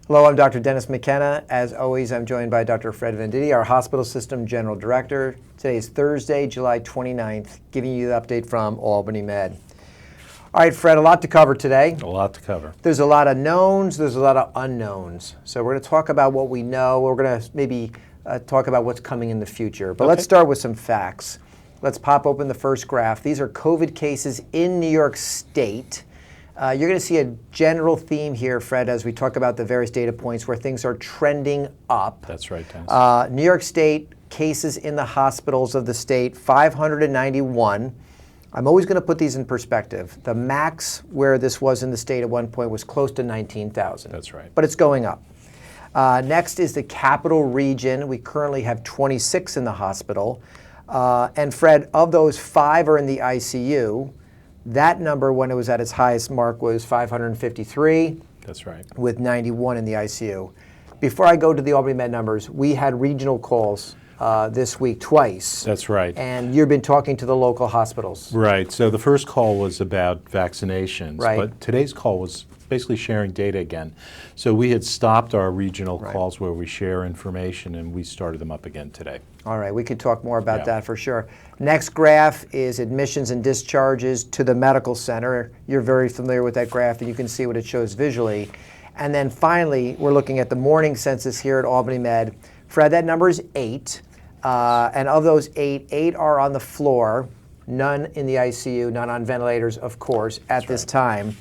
Hello, I'm Dr. Dennis McKenna. As always, I'm joined by Dr. Fred Venditti, our Hospital System General Director. Today is Thursday, July 29th, giving you the update from Albany Med. All right, Fred, a lot to cover today. A lot to cover. There's a lot of knowns, there's a lot of unknowns. So we're going to talk about what we know. We're going to maybe talk about what's coming in the future. But let's start with some facts. Let's pop open the first graph. These are COVID cases in New York State. You're going to see a general theme here, Fred, as we talk about the various data points where things are trending up. That's right, Dennis. New York State cases in the hospitals of the state, 591. I'm always going to put these in perspective. The max where this was in the state at one point was close to 19,000. That's right. But it's going up. Next is the capital region. We currently have 26 in the hospital. And Fred, of those, 5 are in the ICU. That number, when it was at its highest mark, was 553. That's right. With 91 in the ICU. Before I go to the Albany Med numbers, we had regional calls this week twice. That's right. And you've been talking to the local hospitals. Right. So the first call was about vaccinations. Right. But today's call was basically sharing data again. So we had stopped our regional calls where we share information, and we started them up again today. All right, we could talk more about that for sure. Next graph is admissions and discharges to the medical center. You're very familiar with that graph, and you can see what it shows visually. And then finally, we're looking at the morning census here at Albany Med. Fred, that number is 8. And of those 8 are on the floor, none in the ICU, none on ventilators, of course, at this time.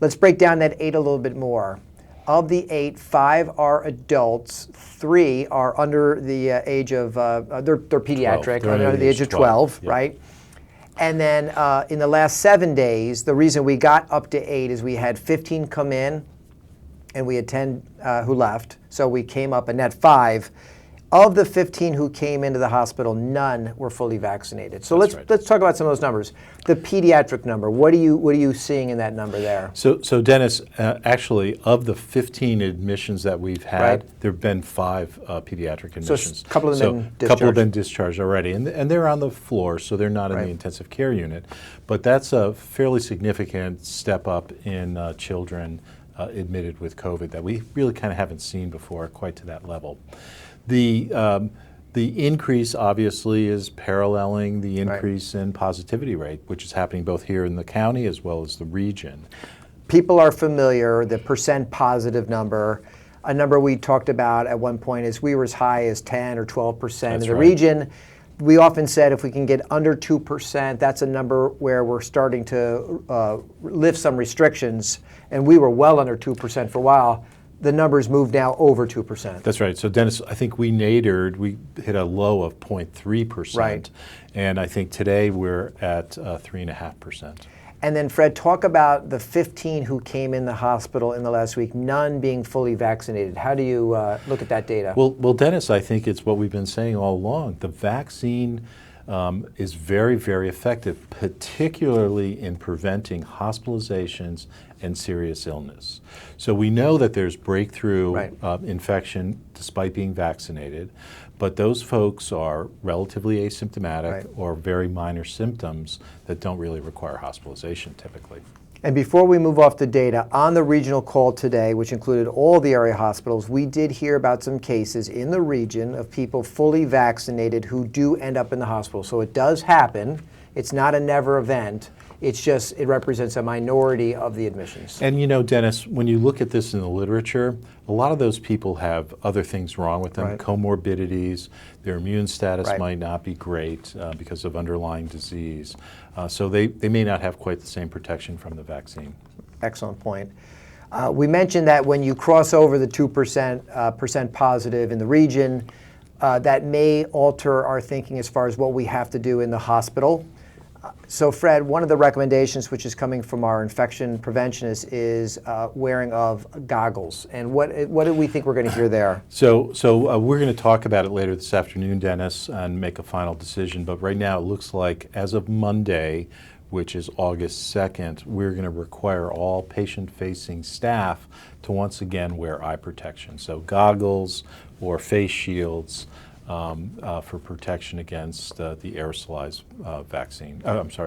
Let's break down that 8 a little bit more. Of the 8, 5 are adults, 3 are under the age of, they're pediatric, under the age of 12, right? And then in the last 7 days, the reason we got up to 8 is we had 15 come in and we had 10 who left. So we came up a net 5. Of the 15 who came into the hospital, none were fully vaccinated. So let's talk about some of those numbers. The pediatric number, what are you seeing in that number there? So Dennis, actually, of the 15 admissions that we've had, there have been 5 pediatric admissions. So a couple of them been discharged. A couple have been discharged already, and they're on the floor, so they're not in the intensive care unit. But that's a fairly significant step up in children admitted with COVID that we really kind of haven't seen before, quite to that level. The increase obviously is paralleling the increase in positivity rate, which is happening both here in the county as well as the region. People are familiar, the percent positive number. A number we talked about at one point is we were as high as 10 or 12% in the region. We often said if we can get under 2%, that's a number where we're starting to lift some restrictions, and we were well under 2% for a while. The numbers move now over 2%. That's right. So Dennis, I think we hit a low of 0.3%. Right. And I think today we're at 3.5%. And then Fred, talk about the 15 who came in the hospital in the last week, none being fully vaccinated. How do you look at that data? Well, Dennis, I think it's what we've been saying all along. The vaccine is very, very effective, particularly in preventing hospitalizations and serious illness. So we know that there's breakthrough infection despite being vaccinated, but those folks are relatively asymptomatic or very minor symptoms that don't really require hospitalization typically. And before we move off the data, on the regional call today, which included all the area hospitals, we did hear about some cases in the region of people fully vaccinated who do end up in the hospital. So it does happen. It's not a never event. It's just, it represents a minority of the admissions. And you know, Dennis, when you look at this in the literature, a lot of those people have other things wrong with them, comorbidities, their immune status might not be great because of underlying disease. So they may not have quite the same protection from the vaccine. Excellent point. We mentioned that when you cross over the 2% positive in the region, that may alter our thinking as far as what we have to do in the hospital. So Fred, one of the recommendations which is coming from our infection preventionists is wearing of goggles. And what do we think we're going to hear there? So we're going to talk about it later this afternoon, Dennis, and make a final decision. But right now it looks like as of Monday, which is August 2nd, we're going to require all patient-facing staff to once again wear eye protection. So goggles or face shields for protection against the aerosolized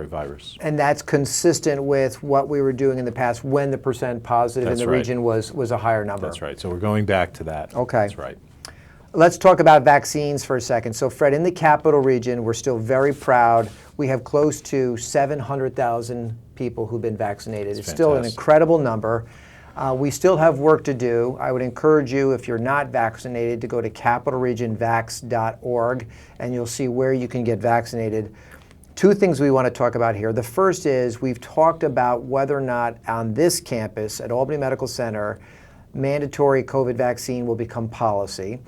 virus. And that's consistent with what we were doing in the past when the percent positive That's in the right. region was a higher number. That's right. So we're going back to that. Okay. That's right. Let's talk about vaccines for a second. So Fred, in the capital region, we're still very proud. We have close to 700,000 people who've been vaccinated. It's still an fantastic. incredible number. We still have work to do. I would encourage you, if you're not vaccinated, to go to capitalregionvax.org, and you'll see where you can get vaccinated. Two things we want to talk about here. The first is we've talked about whether or not on this campus at Albany Medical Center, mandatory COVID vaccine will become policy.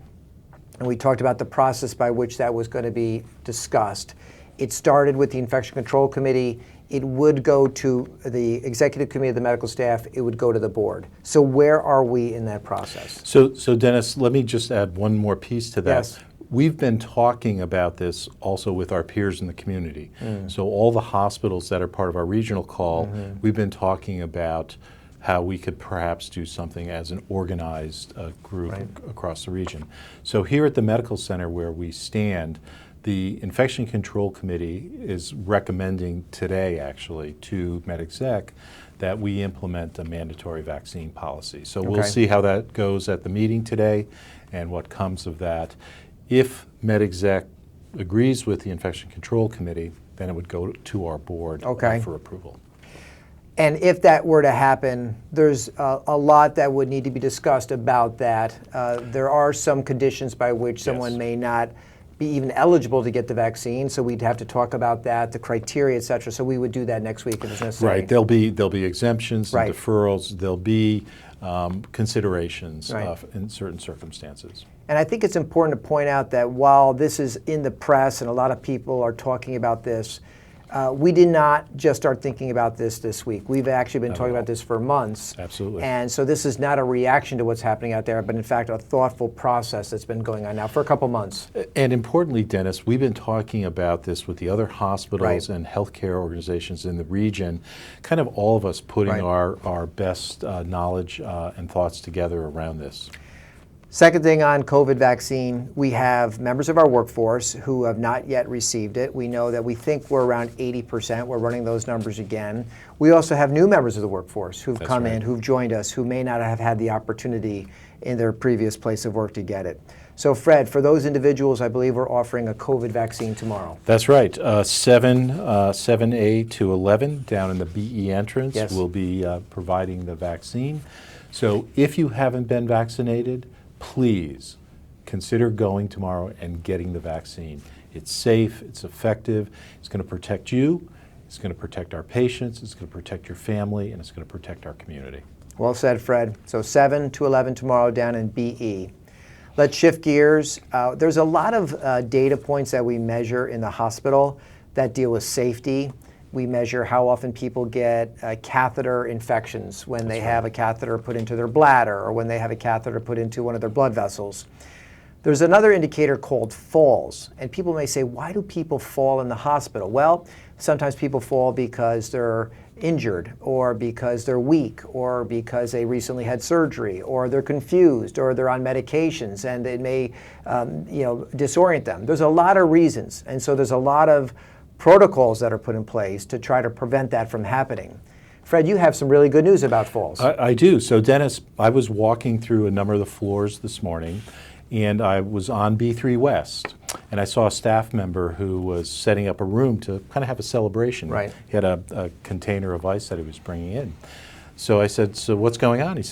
And we talked about the process by which that was going to be discussed. It started with the Infection Control Committee. It would go to the Executive Committee of the medical staff. It would go to the board. So where are we in that process? So Dennis, let me just add one more piece to that. Yes. We've been talking about this also with our peers in the community. So all the hospitals that are part of our regional call, we've been talking about how we could perhaps do something as an organized group across the region. So here at the medical center where we stand, the Infection Control Committee is recommending today, actually, to MedExec that we implement a mandatory vaccine policy. So we'll see how that goes at the meeting today and what comes of that. If MedExec agrees with the Infection Control Committee, then it would go to our board for approval. And if that were to happen, there's a lot that would need to be discussed about that. There are some conditions by which someone may not be even eligible to get the vaccine, so we'd have to talk about that, the criteria, et cetera. So we would do that next week if it's necessary. Right. There'll be exemptions and deferrals. There'll be considerations in certain circumstances. And I think it's important to point out that while this is in the press and a lot of people are talking about this, we did not just start thinking about this week. We've actually been talking about this for months. Absolutely. And so this is not a reaction to what's happening out there, but in fact a thoughtful process that's been going on now for a couple months. And importantly, Dennis, we've been talking about this with the other hospitals and healthcare organizations in the region, kind of all of us putting our best knowledge and thoughts together around this. Second thing on COVID vaccine, we have members of our workforce who have not yet received it. We know that we think we're around 80%. We're running those numbers again. We also have new members of the workforce who've come in, who've joined us, who may not have had the opportunity in their previous place of work to get it. So Fred, for those individuals, I believe we're offering a COVID vaccine tomorrow. That's right. 7A to 11 down in the BE entrance will be providing the vaccine. So if you haven't been vaccinated, please consider going tomorrow and getting the vaccine. It's safe, it's effective, it's going to protect you, it's going to protect our patients, it's going to protect your family, and it's going to protect our community. Well said, Fred. So 7 to 11 tomorrow down in BE. Let's shift gears. There's a lot of data points that we measure in the hospital that deal with safety. We measure how often people get catheter infections when they have a catheter put into their bladder or when they have a catheter put into one of their blood vessels. There's another indicator called falls. And people may say, why do people fall in the hospital? Well, sometimes people fall because they're injured or because they're weak or because they recently had surgery or they're confused or they're on medications and it may disorient them. There's a lot of reasons. And so there's a lot of protocols that are put in place to try to prevent that from happening. Fred, you have some really good news about falls. I do. So Dennis, I was walking through a number of the floors this morning and I was on B3 West and I saw a staff member who was setting up a room to kind of have a celebration. Right. He had a container of ice that he was bringing in. So I said, so what's going on? He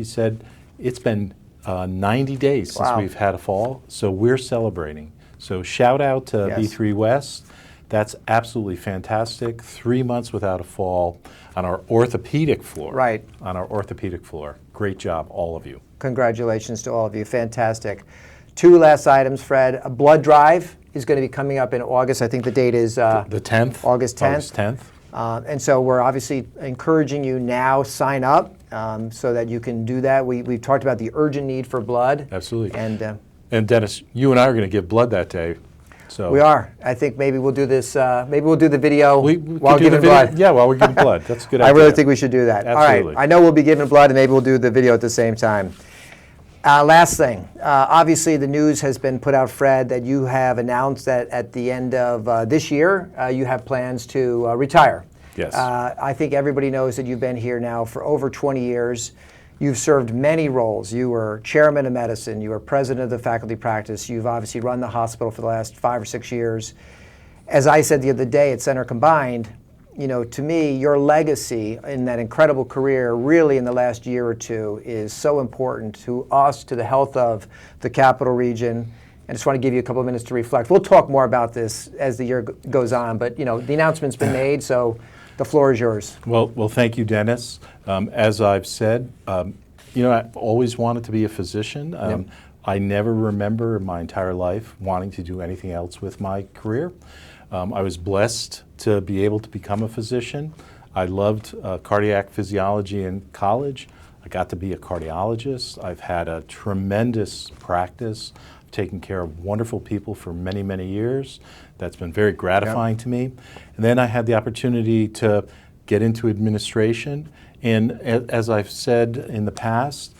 said, it's been 90 days since we've had a fall, so we're celebrating. So shout out to B3 West. That's absolutely fantastic. 3 months without a fall on our orthopedic floor. Right. On our orthopedic floor. Great job, all of you. Congratulations to all of you. Fantastic. Two last items, Fred. A blood drive is going to be coming up in August. I think the date is the 10th. August 10th. August 10th. And so we're obviously encouraging you now sign up so that you can do that. We've talked about the urgent need for blood. Absolutely. And Dennis, you and I are going to give blood that day. So we are. I think maybe we'll do this. Maybe we'll do the video while do giving blood. Yeah, while we're giving blood. That's a good idea. I really think we should do that. Absolutely. All right. I know we'll be giving blood, and maybe we'll do the video at the same time. Last thing, obviously the news has been put out, Fred, that you have announced that at the end of this year, you have plans to retire. Yes. I think everybody knows that you've been here now for over 20 years. You've served many roles. You were chairman of medicine. You were president of the faculty practice. You've obviously run the hospital for the last 5 or 6 years. As I said the other day at Center Combined, you know, to me, your legacy in that incredible career really in the last year or two is so important to us, to the health of the Capital Region. I just want to give you a couple of minutes to reflect. We'll talk more about this as the year goes on, but you know, the announcement's been made, so the floor is yours. Well, thank you, Dennis. As I've said, you know, I've always wanted to be a physician. Yep. I never remember in my entire life wanting to do anything else with my career. I was blessed to be able to become a physician. I loved cardiac physiology in college. I got to be a cardiologist. I've had a tremendous practice. I've taken care of wonderful people for many, many years. That's been very gratifying to me. And then I had the opportunity to get into administration. And as I've said in the past,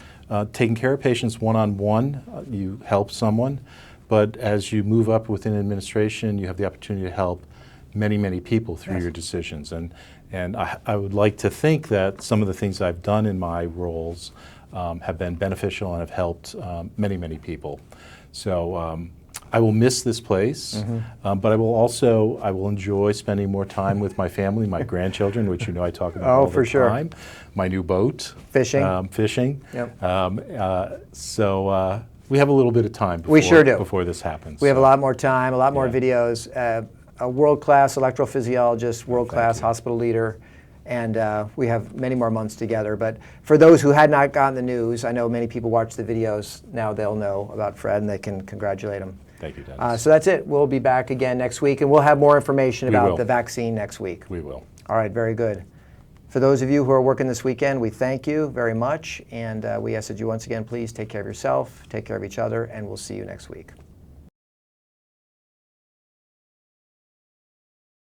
taking care of patients one-on-one, you help someone. But as you move up within administration, you have the opportunity to help many, many people through your decisions. And I would like to think that some of the things I've done in my roles have been beneficial and have helped many, many people. So I will miss this place, but I will enjoy spending more time with my family, my grandchildren, which you know I talk about all the time. My new boat. Fishing. Fishing. Yep. So we have a little bit of time before this happens. We have a lot more time, a lot more videos. A world-class electrophysiologist, world-class hospital leader, and we have many more months together. But for those who had not gotten the news, I know many people watch the videos, now they'll know about Fred and they can congratulate him. Thank you, Dennis. So that's it. We'll be back again next week, and we'll have more information about the vaccine next week. We will. All right, very good. For those of you who are working this weekend, we thank you very much, and we ask that you once again please take care of yourself, take care of each other, and we'll see you next week.